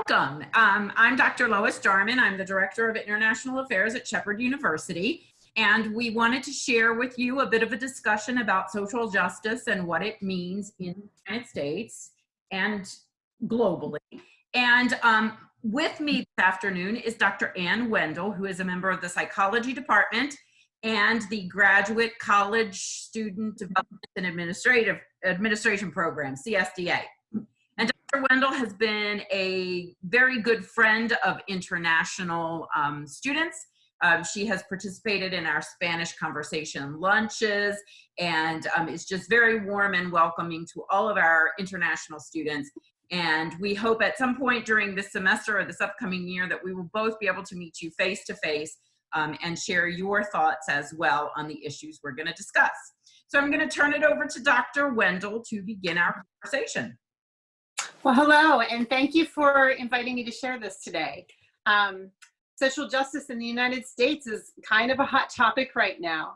Welcome. I'm Dr. Lois Jarman. I'm the Director of International Affairs at Shepherd University, and we wanted to share with you a bit of a discussion about social justice and what it means in the United States and globally. And with me this afternoon is Dr. Ann Wendell, who is a member of the Psychology Department and the Graduate College Student Development and Administration Program, CSDA. And Dr. Wendell has been a very good friend of international students. She has participated in our Spanish conversation lunches and is just very warm and welcoming to all of our international students. And we hope at some point during this semester or this upcoming year that we will both be able to meet you face to face and share your thoughts as well on the issues we're going to discuss. So I'm going to turn it over to Dr. Wendell to begin our conversation. Well, hello, and thank you for inviting me to share this today. Social justice in the United States is kind of a hot topic right now.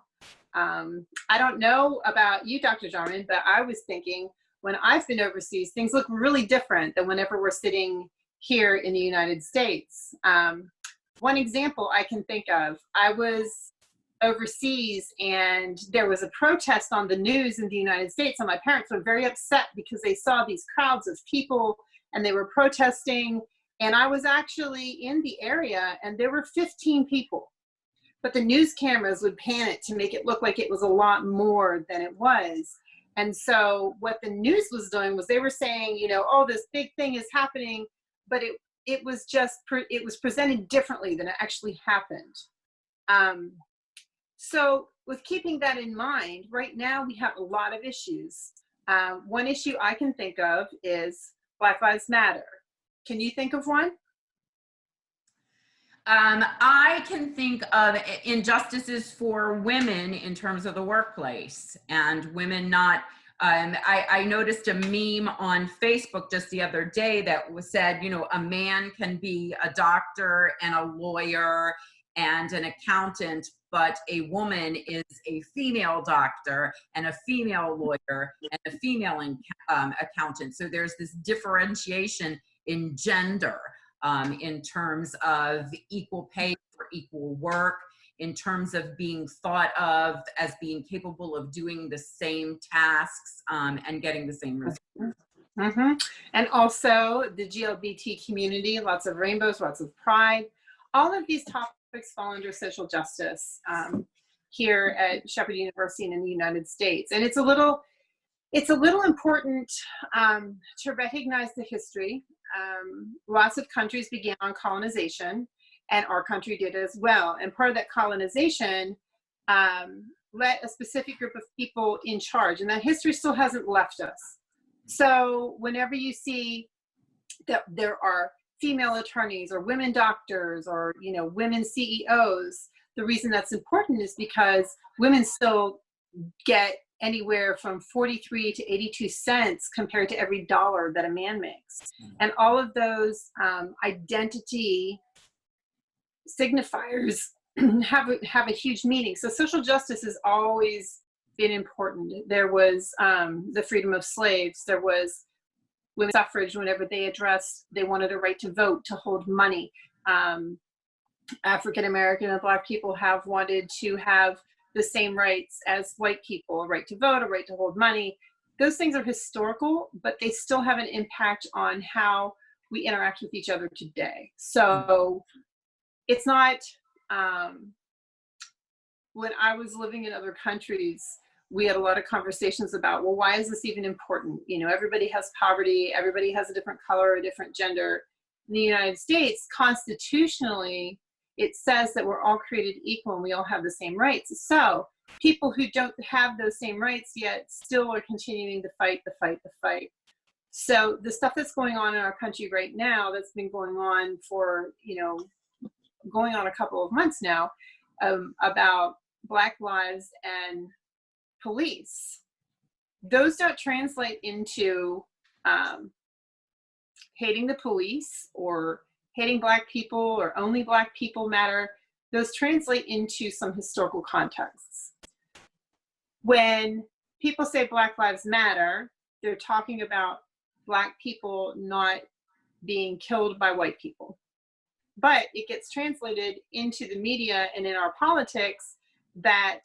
I don't know about you, Dr. Jarman, but I was thinking when I've been overseas, things look really different than whenever we're sitting here in the United States. One example I can think of, I was overseas and there was a protest on the news in the United States, and my parents were very upset because they saw these crowds of people and they were protesting, and I was actually in the area and there were 15 people, but the news cameras would pan it to make it look like it was a lot more than it was. And so what the news was doing was they were saying, you know, oh, this big thing is happening, but it was just it was presented differently than it actually happened. So with keeping that in mind, right now we have a lot of issues. One issue I can think of is Black Lives Matter. Can you think of one? I can think of injustices for women in terms of the workplace and women not, I noticed a meme on Facebook just the other day that said, you know, a man can be a doctor and a lawyer and an accountant, but a woman is a female doctor and a female lawyer and a female accountant. So there's this differentiation in gender in terms of equal pay for equal work, in terms of being thought of as being capable of doing the same tasks and getting the same results. Mm-hmm. And also the LGBT community, lots of rainbows, lots of pride. All of these topics fall under social justice here at Shepherd University and in the United States. And it's a little important to recognize the history. Lots of countries began on colonization, and our country did as well. And part of that colonization let a specific group of people in charge, and that history still hasn't left us. So whenever you see that there are female attorneys or women doctors or, you know, women CEOs, the reason that's important is because women still get anywhere from 43 to 82 cents compared to every dollar that a man makes. And all of those identity signifiers have a huge meaning. So social justice has always been important. There was the freedom of slaves. There was women's suffrage whenever they wanted a right to vote, to hold money. African American and Black people have wanted to have the same rights as white people, a right to vote, a right to hold money. Those things are historical, but they still have an impact on how we interact with each other today. So it's not, when I was living in other countries, we had a lot of conversations about, well, why is this even important? You know, everybody has poverty, everybody has a different color, a different gender. In the United States, constitutionally, it says that we're all created equal and we all have the same rights. So people who don't have those same rights yet still are continuing to fight the fight. So the stuff that's going on in our country right now, that's been going on for, you know, going on a couple of months now, about Black lives and police, those don't translate into hating the police or hating Black people or only Black people matter. Those translate into some historical contexts. When people say Black Lives Matter, they're talking about Black people not being killed by white people. But it gets translated into the media and in our politics that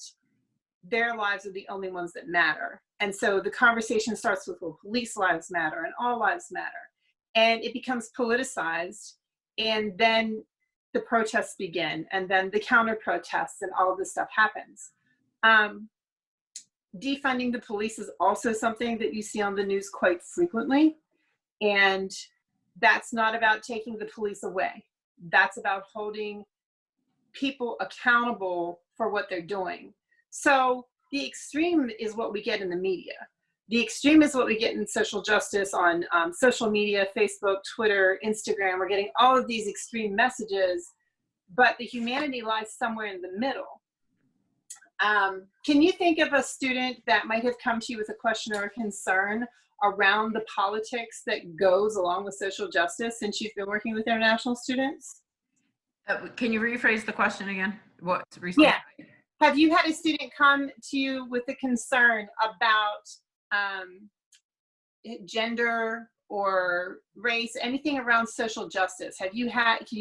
their lives are the only ones that matter. And so the conversation starts with, well, police lives matter and all lives matter. And it becomes politicized. And then the protests begin, and then the counter protests, and all of this stuff happens. Defunding the police is also something that you see on the news quite frequently. And that's not about taking the police away. That's about holding people accountable for what they're doing. So the extreme is what we get in the media. The extreme is what we get in social justice on social media, Facebook, Twitter, Instagram. We're getting all of these extreme messages, but the humanity lies somewhere in the middle. Can you think of a student that might have come to you with a question or a concern around the politics that goes along with social justice since you've been working with international students? Can you rephrase the question again? Yeah. Have you had a student come to you with a concern about gender or race, anything around social justice? Can you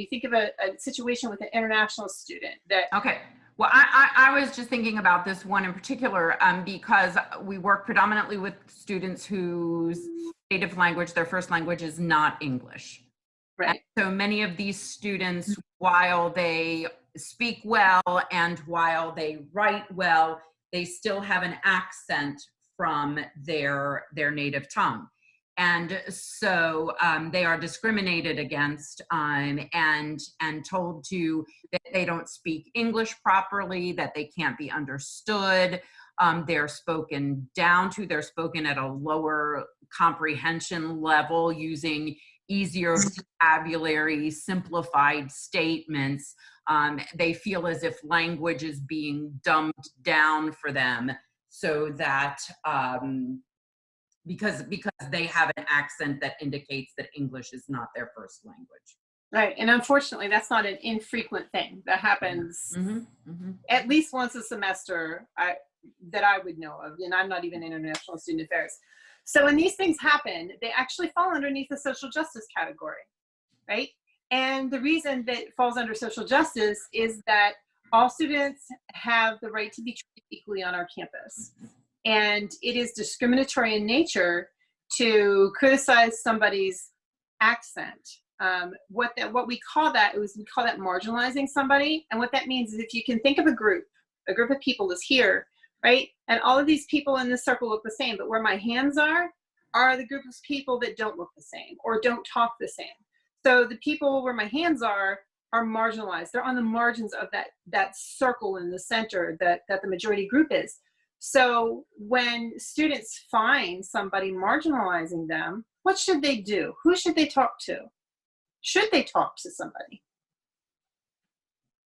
think of a situation with an international student that? Okay. Well, I was just thinking about this one in particular because we work predominantly with students whose native language, their first language, is not English. Right. And so many of these students, while they speak well and while they write well, they still have an accent from their native tongue. And so they are discriminated against and told that they don't speak English properly, that they can't be understood. They're spoken down to, they're spoken at a lower comprehension level using easier vocabulary, simplified statements. They feel as if language is being dumbed down for them so that because they have an accent that indicates that English is not their first language. Right, and unfortunately, that's not an infrequent thing. That happens at least once a semester that I would know of, and I'm not even international student affairs. So when these things happen, they actually fall underneath the social justice category, right? And the reason that it falls under social justice is that all students have the right to be treated equally on our campus. And it is discriminatory in nature to criticize somebody's accent. What we call that marginalizing somebody. And what that means is if you can think of a group of people is here, right? And all of these people in this circle look the same, but where my hands are the group of people that don't look the same or don't talk the same. So the people where my hands are marginalized. They're on the margins of that circle in the center that the majority group is. So when students find somebody marginalizing them, what should they do? Who should they talk to? Should they talk to somebody?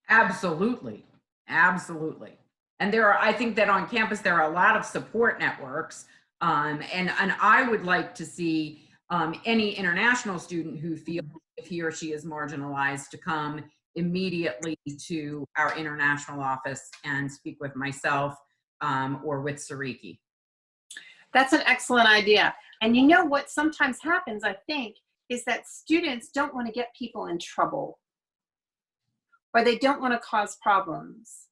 Absolutely. Absolutely. And I think that on campus, there are a lot of support networks. And I would like to see any international student who feels if he or she is marginalized to come immediately to our international office and speak with myself or with Sariki. That's an excellent idea. And you know what sometimes happens, I think, is that students don't want to get people in trouble or they don't want to cause problems.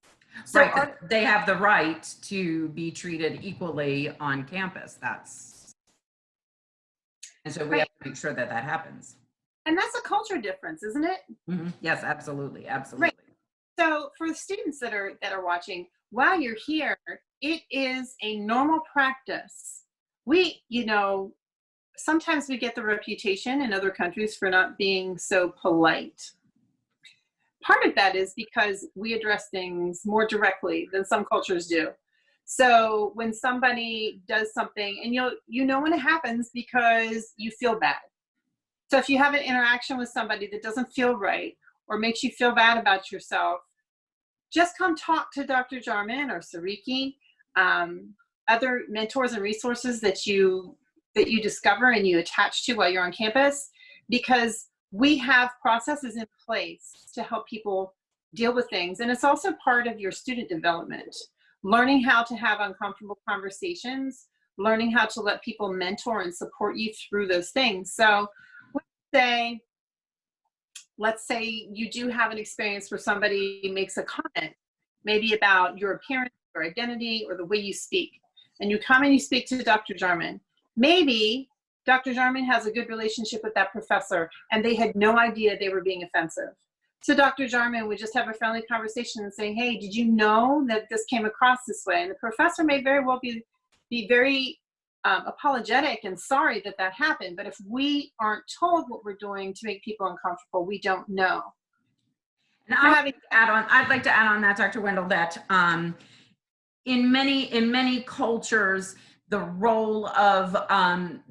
So right, they have the right to be treated equally on campus. And so we have to make sure that happens. And that's a culture difference, isn't it? Mm-hmm. Yes, absolutely, absolutely. Right. So for the students that are watching, while you're here, it is a normal practice. Sometimes we get the reputation in other countries for not being so polite. Part of that is because we address things more directly than some cultures do. So when somebody does something, and you know when it happens because you feel bad. So if you have an interaction with somebody that doesn't feel right or makes you feel bad about yourself, just come talk to Dr. Jarman or Sariki, other mentors and resources that you discover and you attach to while you're on campus, because we have processes in place to help people deal with things. And it's also part of your student development, learning how to have uncomfortable conversations, learning how to let people mentor and support you through those things. So let's say you do have an experience where somebody makes a comment, maybe about your appearance or identity or the way you speak, and you come and you speak to Dr. Jarman. Maybe Dr. Jarman has a good relationship with that professor and they had no idea they were being offensive. So Dr. Jarman would just have a friendly conversation and say, hey, did you know that this came across this way? And the professor may very well be very apologetic and sorry that that happened. But if we aren't told what we're doing to make people uncomfortable, we don't know. And I'd like to add on that, Dr. Wendell, that in many cultures, the role of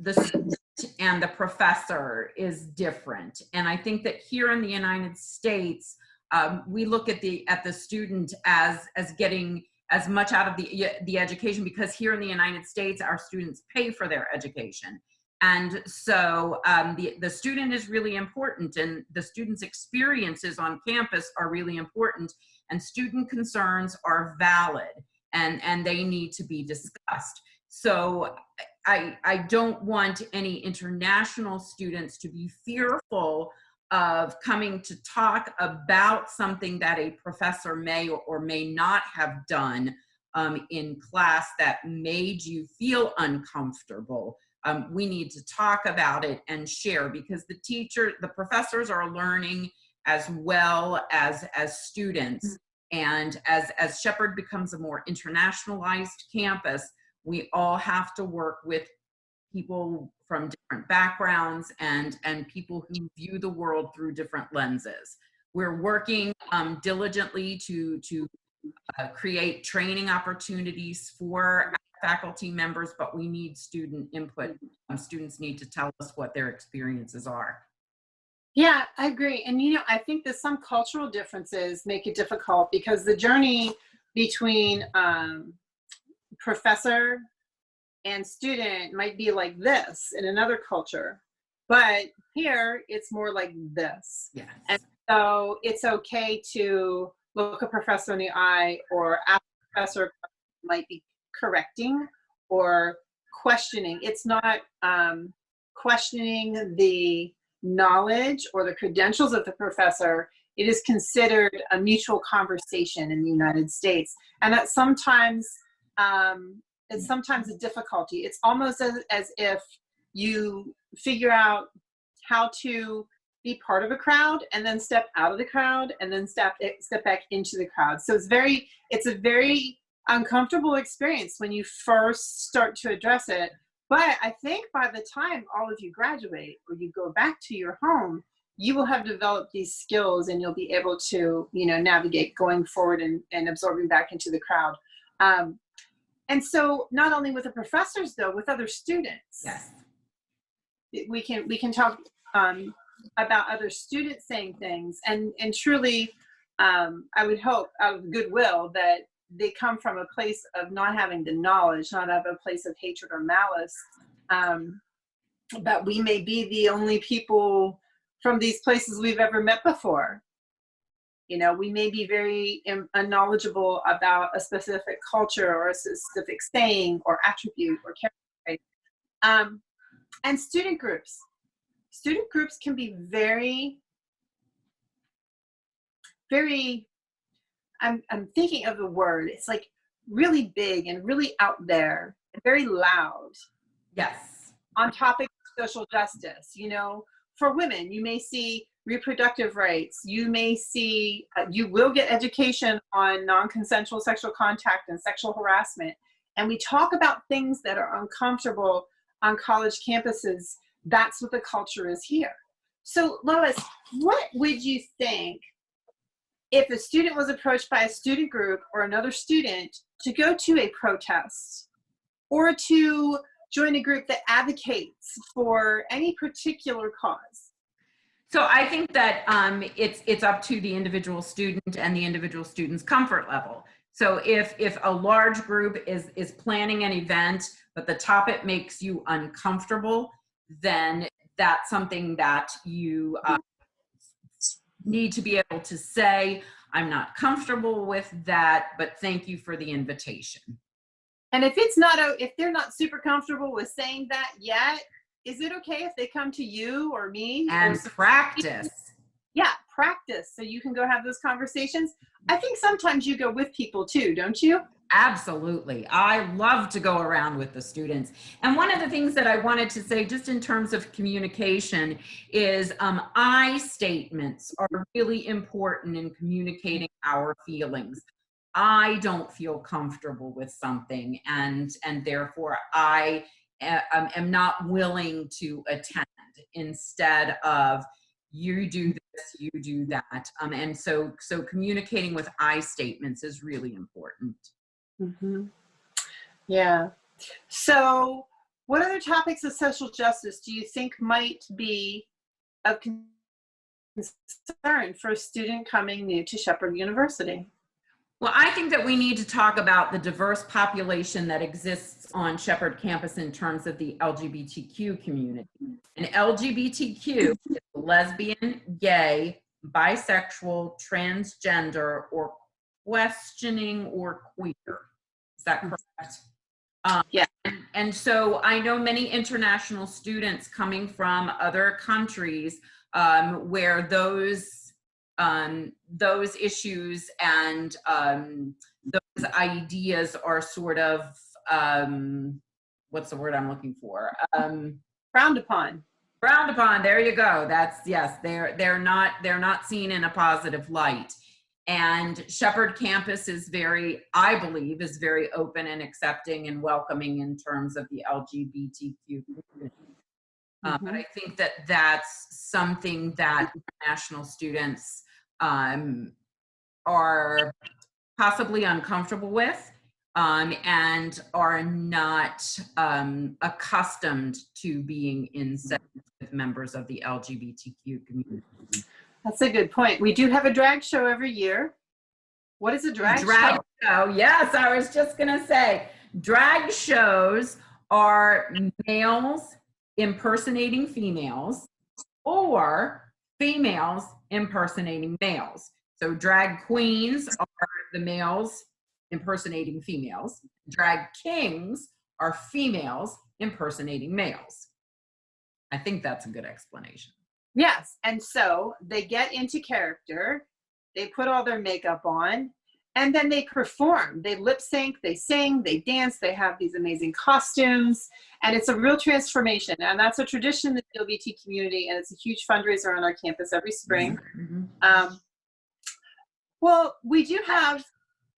the student and the professor is different. And I think that here in the United States, we look at the student as getting as much out of the education, because here in the United States, our students pay for their education. And so the student is really important, and the student's experiences on campus are really important, and student concerns are valid, and they need to be discussed. So I don't want any international students to be fearful of coming to talk about something that a professor may or may not have done in class that made you feel uncomfortable. We need to talk about it and share, because the professors are learning as well as students. And as Shepherd becomes a more internationalized campus, we all have to work with people from different backgrounds and people who view the world through different lenses. We're working diligently to create training opportunities for faculty members, but we need student input. Students need to tell us what their experiences are. Yeah, I agree. And I think that some cultural differences make it difficult, because the journey between professor and student might be like this in another culture, but here it's more like this. Yes. And so it's okay to look a professor in the eye, or ask a professor might be correcting or questioning. It's not questioning the knowledge or the credentials of the professor. It is considered a mutual conversation in the United States, and that sometimes it's sometimes a difficulty. It's almost as if you figure out how to be part of a crowd and then step out of the crowd and then step back into the crowd. So it's a very uncomfortable experience when you first start to address it. But I think by the time all of you graduate or you go back to your home, you will have developed these skills, and you'll be able to, navigate going forward and absorbing back into the crowd. And so not only with the professors, though, with other students. Yes. We can talk about other students saying things, and truly, I would hope out of goodwill that they come from a place of not having the knowledge, not out of a place of hatred or malice. But we may be the only people from these places we've ever met before. We may be very unknowledgeable about a specific culture or a specific saying or attribute or character. And student groups. Student groups can be very, very, I'm thinking of the word, it's like really big and really out there and very loud. Yes. On topics of social justice. For women, you may see reproductive rights. You may see, you will get education on non-consensual sexual contact and sexual harassment. And we talk about things that are uncomfortable on college campuses. That's what the culture is here. So Lois, what would you think if a student was approached by a student group or another student to go to a protest or to join a group that advocates for any particular cause? So I think that it's up to the individual student and the individual student's comfort level. So if a large group is planning an event, but the topic makes you uncomfortable, then that's something that you need to be able to say, I'm not comfortable with that, but thank you for the invitation. And if they're not super comfortable with saying that yet, is it okay if they come to you or me? And practice. Yeah, practice. So you can go have those conversations. I think sometimes you go with people too, don't you? Absolutely. I love to go around with the students. And one of the things that I wanted to say, just in terms of communication, is I statements are really important in communicating our feelings. I don't feel comfortable with something, and therefore I am not willing to attend, instead of you do this, you do that. And so communicating with I statements is really important. Mm-hmm. Yeah. So what other topics of social justice do you think might be of concern for a student coming new to Shepherd University? Well, I think that we need to talk about the diverse population that exists on Shepherd campus in terms of the LGBTQ community. And LGBTQ is lesbian, gay, bisexual, transgender, or questioning or queer. Is that correct? Yeah. And so I know many international students coming from other countries where those issues and those ideas are sort of what's the word I'm looking for? Frowned upon. Frowned upon. There you go. That's, yes. They're not seen in a positive light. And Shepherd campus is very, I believe, is very open and accepting and welcoming in terms of the LGBTQ community. But I think that that's something that international students are possibly uncomfortable with and are not accustomed to being in settings with members of the LGBTQ community. That's a good point. We do have a drag show every year. What is a drag show? Yes, I was just going to say, drag shows are males impersonating females or females impersonating males. So drag queens are the males impersonating females. Drag kings are females impersonating males. I think that's a good explanation. Yes, and so they get into character, they put all their makeup on, and then they perform. They lip sync, they sing, they dance, they have these amazing costumes, and it's a real transformation. And that's a tradition in the LGBT community, and it's a huge fundraiser on our campus every spring. Well, we do have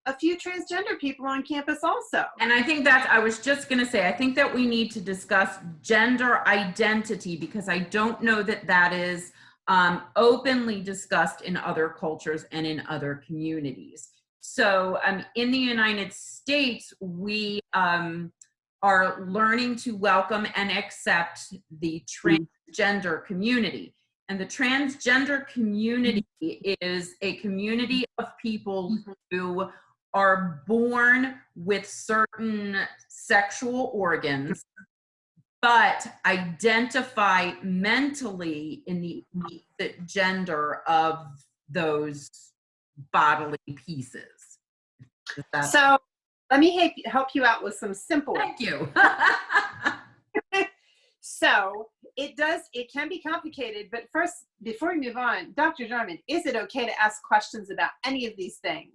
a few transgender people on campus also. And I think that, I was just going to say, I think that we need to discuss gender identity, because I don't know that that is openly discussed in other cultures and in other communities. So in the United States, we are learning to welcome and accept the transgender community. And the transgender community is a community of people who are born with certain sexual organs, but identify mentally in the opposite gender of those bodily pieces. So let me help you out with some simple. Thank you. So it can be complicated, but first, before we move on, Dr. Jarman, is it okay to ask questions about any of these things?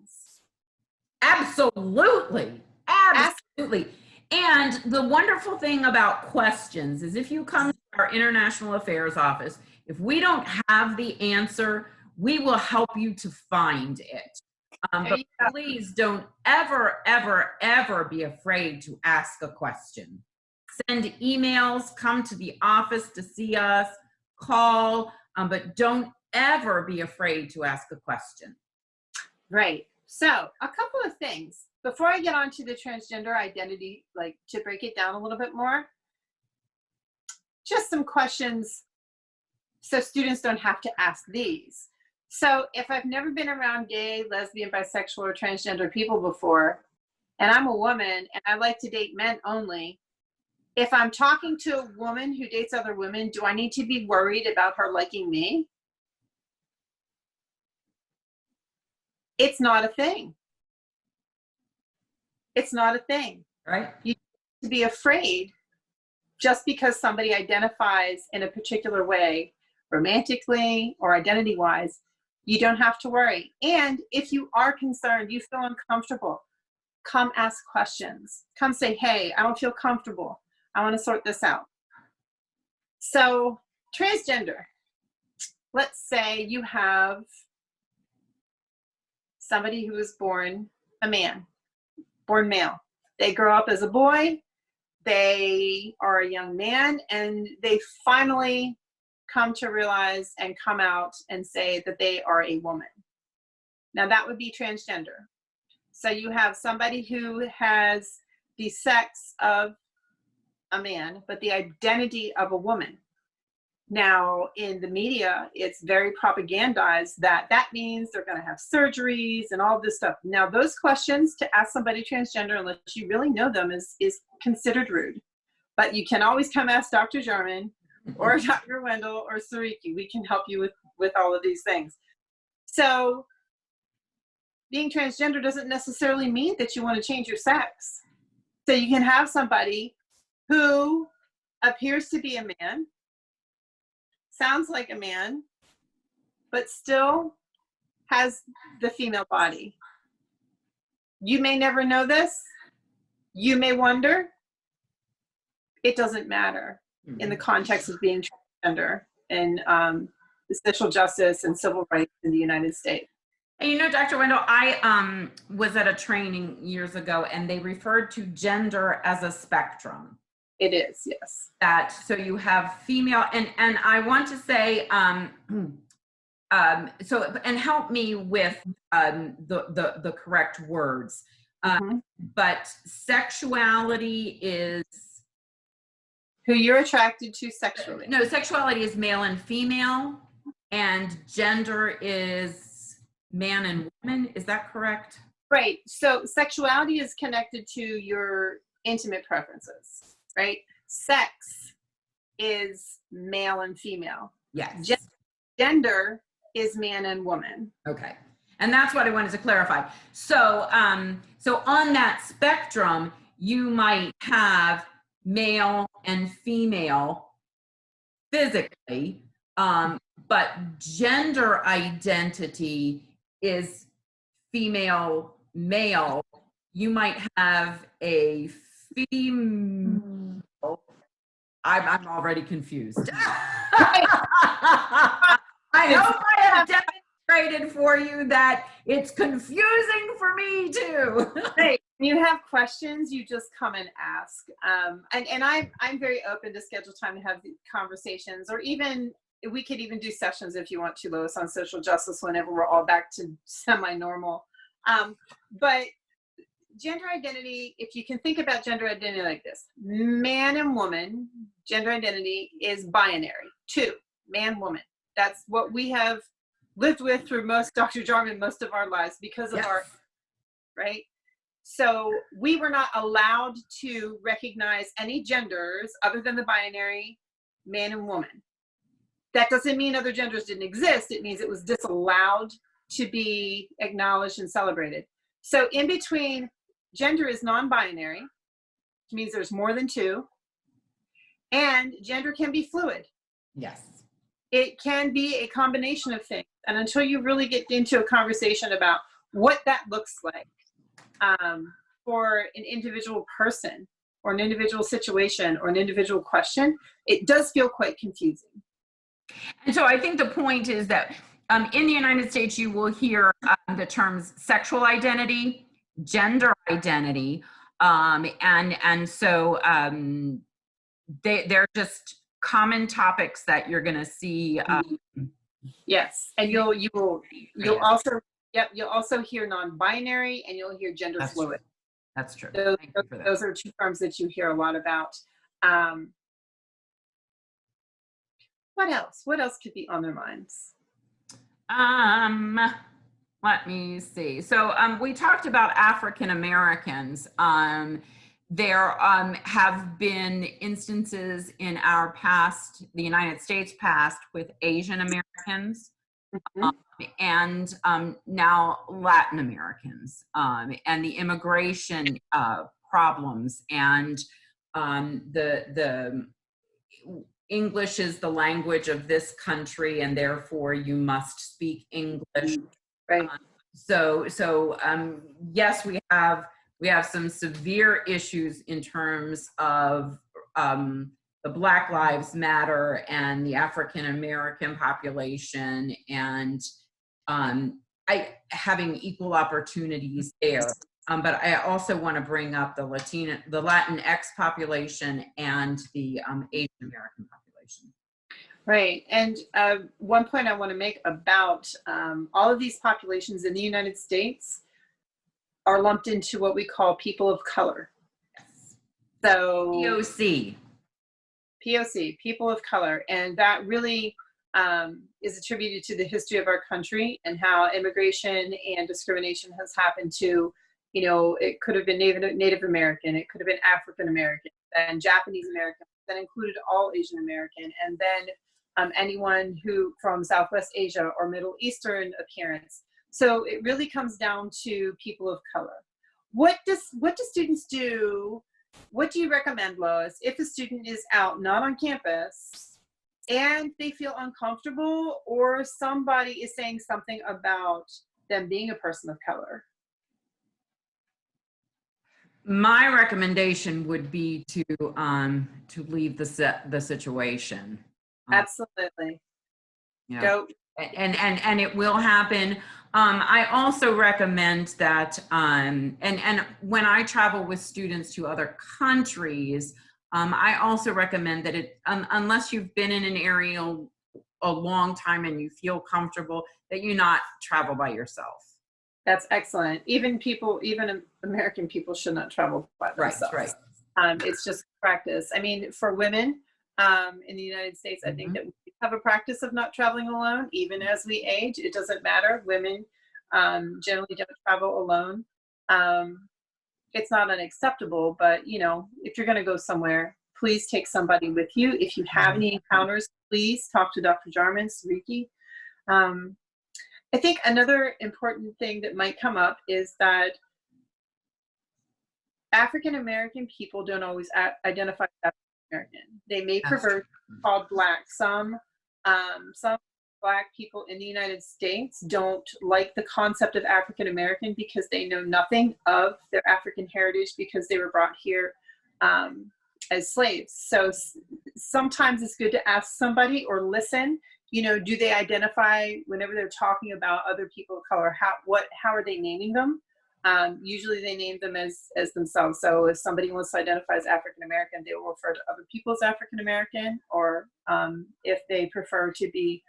Absolutely. Absolutely. And the wonderful thing about questions is, if you come to our International Affairs office, if we don't have the answer, we will help you to find it. But please don't ever, ever, ever be afraid to ask a question. Send emails, come to the office to see us, call, but don't ever be afraid to ask a question. Right. So a couple of things before I get on to the transgender identity, like to break it down a little bit more, just some questions so students don't have to ask these. So if I've never been around gay, lesbian, bisexual, or transgender people before, and I'm a woman and I like to date men only, if I'm talking to a woman who dates other women, do I need to be worried about her liking me? It's not a thing. It's not a thing. Right. You need to be afraid just because somebody identifies in a particular way, romantically or identity-wise, you don't have to worry. And if you are concerned, you feel uncomfortable, come ask questions. Come say, hey, I don't feel comfortable. I want to sort this out. So, transgender. Let's say you have somebody who was born a man, born male. They grow up as a boy, they are a young man, and they finally come to realize and come out and say that they are a woman. Now that would be transgender. So you have somebody who has the sex of a man, but the identity of a woman. Now, in the media, it's very propagandized that that means they're going to have surgeries and all this stuff. Now, those questions to ask somebody transgender, unless you really know them, is considered rude. But you can always come ask Dr. Jarman or Dr. Wendell or Sariki. We can help you with all of these things. So being transgender doesn't necessarily mean that you want to change your sex. So you can have somebody who appears to be a man, sounds like a man, but still has the female body. You may never know this. You may wonder. It doesn't matter in the context of being transgender and social justice and civil rights in the United States. And you know, Dr. Wendell, I was at a training years ago, and they referred to gender as a spectrum. It is, yes. That so you have female, and I want to say, so and help me with the correct words. But sexuality is who you're attracted to sexually. No, sexuality is male and female, and gender is man and woman. Is that correct? Right. So sexuality is connected to your intimate preferences, right? Sex is male and female. Yes. Gender is man and woman. Okay. And that's what I wanted to clarify. So, so on that spectrum, you might have male and female physically, but gender identity is female, male. You might have a female. I'm already confused. I hope I have demonstrated for you that it's confusing for me too. Hey, when you have questions, you just come and ask. And I'm very open to schedule time to have the conversations, or even we could even do sessions if you want to, Lois, on social justice whenever we're all back to semi-normal. But gender identity, if you can think about gender identity like this, man and woman, gender identity is binary, two, man, woman. That's what we have lived with through Dr. Jarman, most of our lives because of our, right? So we were not allowed to recognize any genders other than the binary man and woman. That doesn't mean other genders didn't exist. It means it was disallowed to be acknowledged and celebrated. So in between, gender is non-binary, which means there's more than two, and gender can be fluid. Yes. It can be a combination of things. And until you really get into a conversation about what that looks like for an individual person or an individual situation or an individual question, it does feel quite confusing. And so I think the point is that in the United States, you will hear the terms sexual identity, gender identity, and so they're just common topics that you're going to see. Yes, and you'll also you'll also hear non-binary, and you'll hear gender fluid. That's true. Those are two terms that you hear a lot about. What else? What else could be on their minds? Let me see. So we talked about African Americans. There have been instances in our past, the United States past, with Asian Americans, and now Latin Americans, and the immigration problems. And the English is the language of this country, and therefore you must speak English. Right. Yes, we have some severe issues in terms of the Black Lives Matter and the African American population, and having equal opportunities there. But I also want to bring up the Latinx population and the Asian American population. Right. And one point I want to make about all of these populations in the United States are lumped into what we call people of color. Yes. So POC, people of color. And that really is attributed to the history of our country and how immigration and discrimination has happened to, you know, it could have been Native American, it could have been African American, and Japanese American, that included all Asian American, and then anyone who from Southwest Asia or Middle Eastern appearance. So it really comes down to people of color. What do students do? What do you recommend, Lois, if a student is out, not on campus, and they feel uncomfortable, or somebody is saying something about them being a person of color? My recommendation would be to leave the situation. Absolutely. Yeah. Go. And it will happen. I also recommend that, and when I travel with students to other countries, I also recommend that unless you've been in an area a long time and you feel comfortable, that you not travel by yourself. That's excellent. Even American people should not travel by themselves. Right. It's just practice. I mean, for women in the United States, I think that we have a practice of not traveling alone, even as we age. It doesn't matter. Women generally don't travel alone. It's not unacceptable, but you know, if you're going to go somewhere, please take somebody with you. If you have any encounters, please talk to Dr. Jarman, Sariki. I think another important thing that might come up is that African American people don't always identify as African American. They may prefer to be called Black. Some Black people in the United States don't like the concept of African American because they know nothing of their African heritage because they were brought here as slaves. So sometimes it's good to ask somebody or listen. You know, do they identify whenever they're talking about other people of color? How are they naming them? Usually they name them as themselves. So if somebody wants to identify as African American, they will refer to other people as African American, or if they prefer to be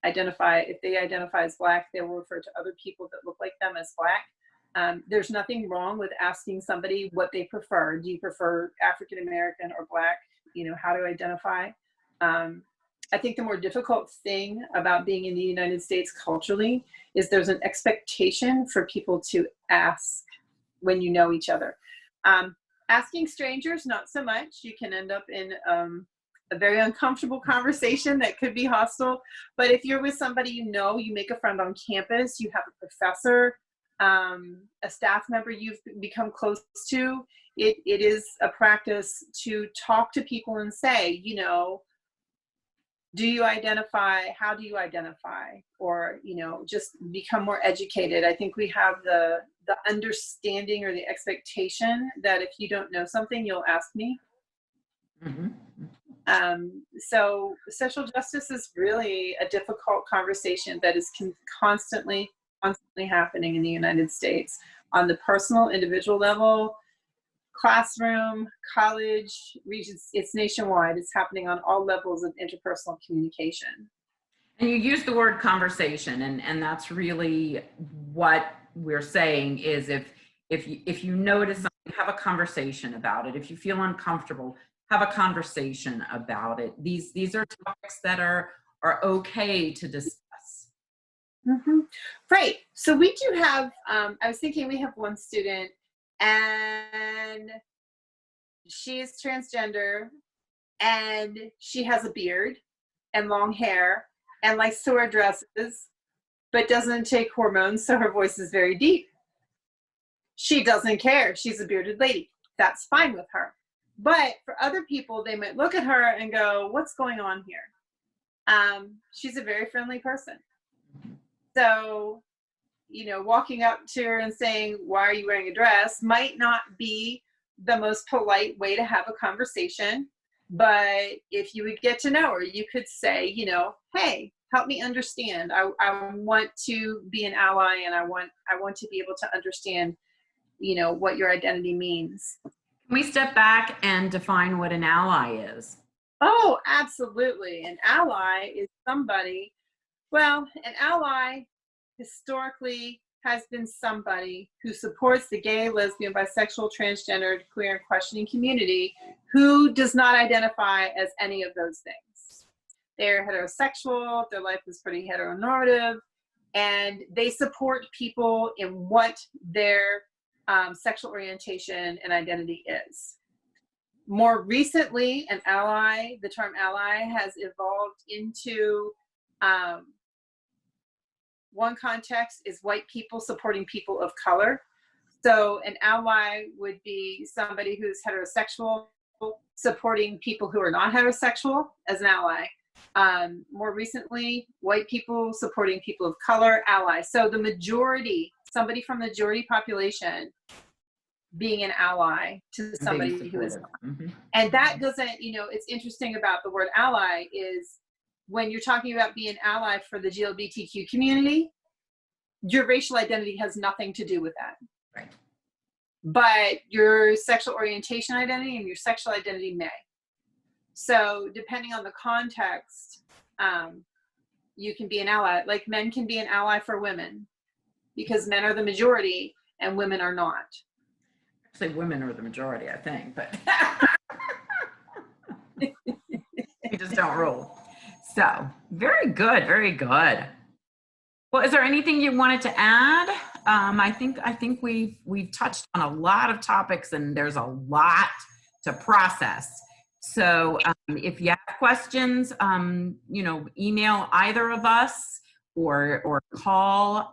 if they identify as Black, they will refer to other people that look like them as Black. There's nothing wrong with asking somebody what they prefer. Do you prefer African American or Black? You know, how to identify. I think the more difficult thing about being in the United States culturally is there's an expectation for people to ask when you know each other. Asking strangers, not so much. You can end up in a very uncomfortable conversation that could be hostile. But if you're with somebody you know, you make a friend on campus, you have a professor, a staff member you've become close to, it is a practice to talk to people and say, you know, do you identify? How do you identify? Or, you know, just become more educated. I think we have the understanding or the expectation that if you don't know something, you'll ask me. So social justice is really a difficult conversation that is constantly happening in the United States on the personal, individual level, classroom, college, regions. It's nationwide. It's happening on all levels of interpersonal communication. And you use the word conversation, and that's really what we're saying is if you notice something, have a conversation about it. If you feel uncomfortable, have a conversation about it. These are topics that are okay to discuss. Right. So we do have, I was thinking we have one student and she is transgender and she has a beard and long hair and likes to wear dresses, but doesn't take hormones, so her voice is very deep. She doesn't care. She's a bearded lady. That's fine with her. But for other people, they might look at her and go, what's going on here? She's a very friendly person. So, you know, walking up to her and saying, why are you wearing a dress, might not be the most polite way to have a conversation. But if you would get to know her, you could say, you know, hey, help me understand. I want to be an ally, and I want to be able to understand, you know, what your identity means. Can we step back and define what an ally is? Oh, absolutely. An ally is somebody, well, an ally historically has been somebody who supports the gay, lesbian, bisexual, transgender, queer, and questioning community who does not identify as any of those things. They're heterosexual, their life is pretty heteronormative, and they support people in what their sexual orientation and identity is. More recently, an ally, the term ally, has evolved into one context is white people supporting people of color. So an ally would be somebody who's heterosexual supporting people who are not heterosexual as an ally. More recently, white people supporting people of color, allies. So the majority, somebody from the majority population being an ally to somebody who is. And that doesn't, you know, it's interesting about the word ally is when you're talking about being an ally for the LGBTQ community, your racial identity has nothing to do with that. Right. But your sexual orientation identity and your sexual identity may. So depending on the context, you can be an ally. Like men can be an ally for women because men are the majority and women are not. Actually, women are the majority, I think, but we just don't rule. So very good, very good. Well, is there anything you wanted to add? I think we've touched on a lot of topics, and there's a lot to process. So if you have questions, you know, email either of us or call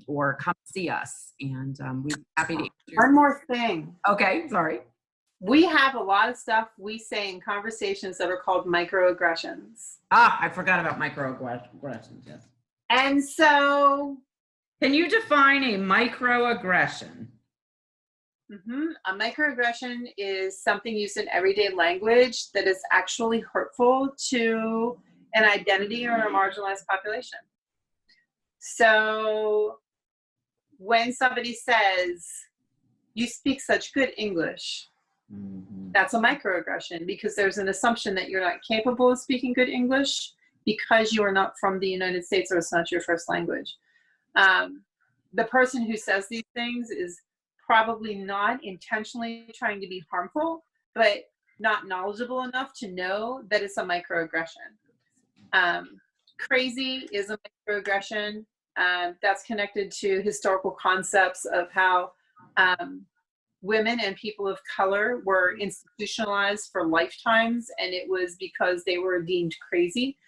or come see us, and we'd be happy to answer. One more thing. Okay, sorry. We have a lot of stuff we say in conversations that are called microaggressions. Ah, I forgot about microaggressions, yes. And so... Can you define a microaggression? A microaggression is something used in everyday language that is actually hurtful to an identity or a marginalized population. So when somebody says, you speak such good English, that's a microaggression because there's an assumption that you're not capable of speaking good English because you are not from the United States or it's not your first language. The person who says these things is probably not intentionally trying to be harmful, but not knowledgeable enough to know that it's a microaggression. Crazy is a microaggression. That's connected to historical concepts of how women and people of color were institutionalized for lifetimes, and it was because they were deemed crazy.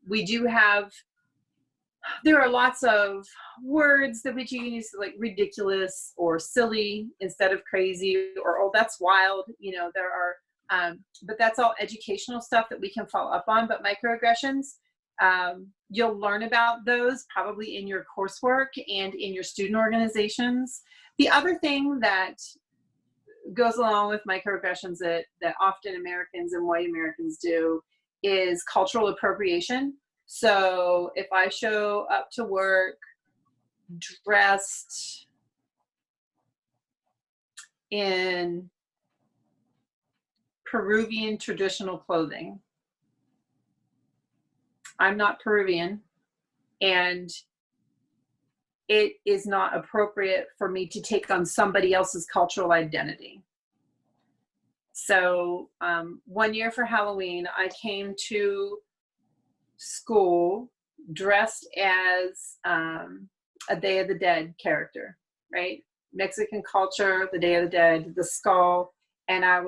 We do have, there are lots of words that we can use, like ridiculous or silly instead of crazy, or oh, that's wild. You know, there are, but that's all educational stuff that we can follow up on. But microaggressions, you'll learn about those probably in your coursework and in your student organizations. The other thing that goes along with microaggressions that often Americans and white Americans do is cultural appropriation. So if I show up to work dressed in Peruvian traditional clothing, I'm not Peruvian, and it is not appropriate for me to take on somebody else's cultural identity. So 1 year for Halloween, I came to school dressed as a Day of the Dead character, right? Mexican culture, the Day of the Dead, the skull, and I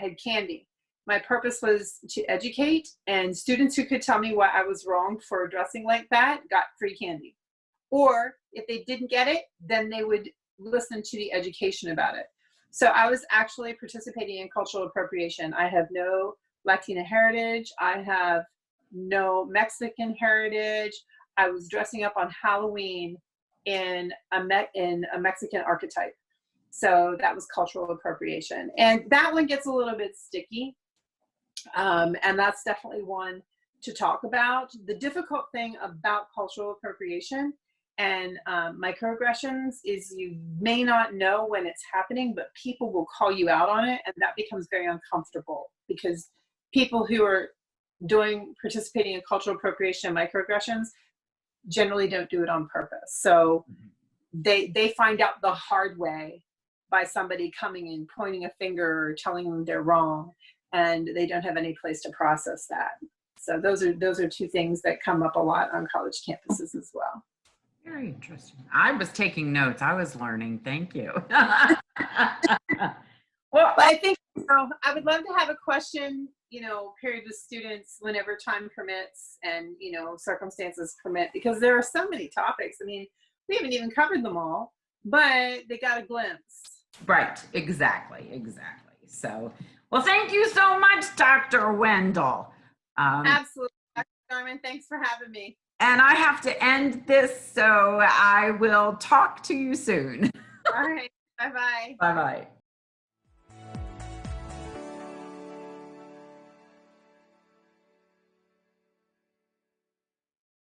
had candy. My purpose was to educate, and students who could tell me why I was wrong for dressing like that got free candy. Or if they didn't get it, then they would listen to the education about it. So I was actually participating in cultural appropriation. I have no Latina heritage. I have no Mexican heritage. I was dressing up on Halloween in a Mexican archetype. So that was cultural appropriation. And that one gets a little bit sticky. And that's definitely one to talk about. The difficult thing about cultural appropriation and microaggressions is you may not know when it's happening, but people will call you out on it, and that becomes very uncomfortable because people who are participating in cultural appropriation and microaggressions generally don't do it on purpose. So they find out the hard way by somebody coming and pointing a finger or telling them they're wrong, and they don't have any place to process that. So those are two things that come up a lot on college campuses as well. Very interesting. I was taking notes. I was learning. Thank you. Well, I think I would love to have a question, period with students whenever time permits and, circumstances permit, because there are so many topics. I mean, we haven't even covered them all, but they got a glimpse. Right. Exactly. So, well, thank you so much, Dr. Wendell. Absolutely. Dr. Darman, thanks for having me. And I have to end this, so I will talk to you soon. All right. Bye-bye. Bye-bye.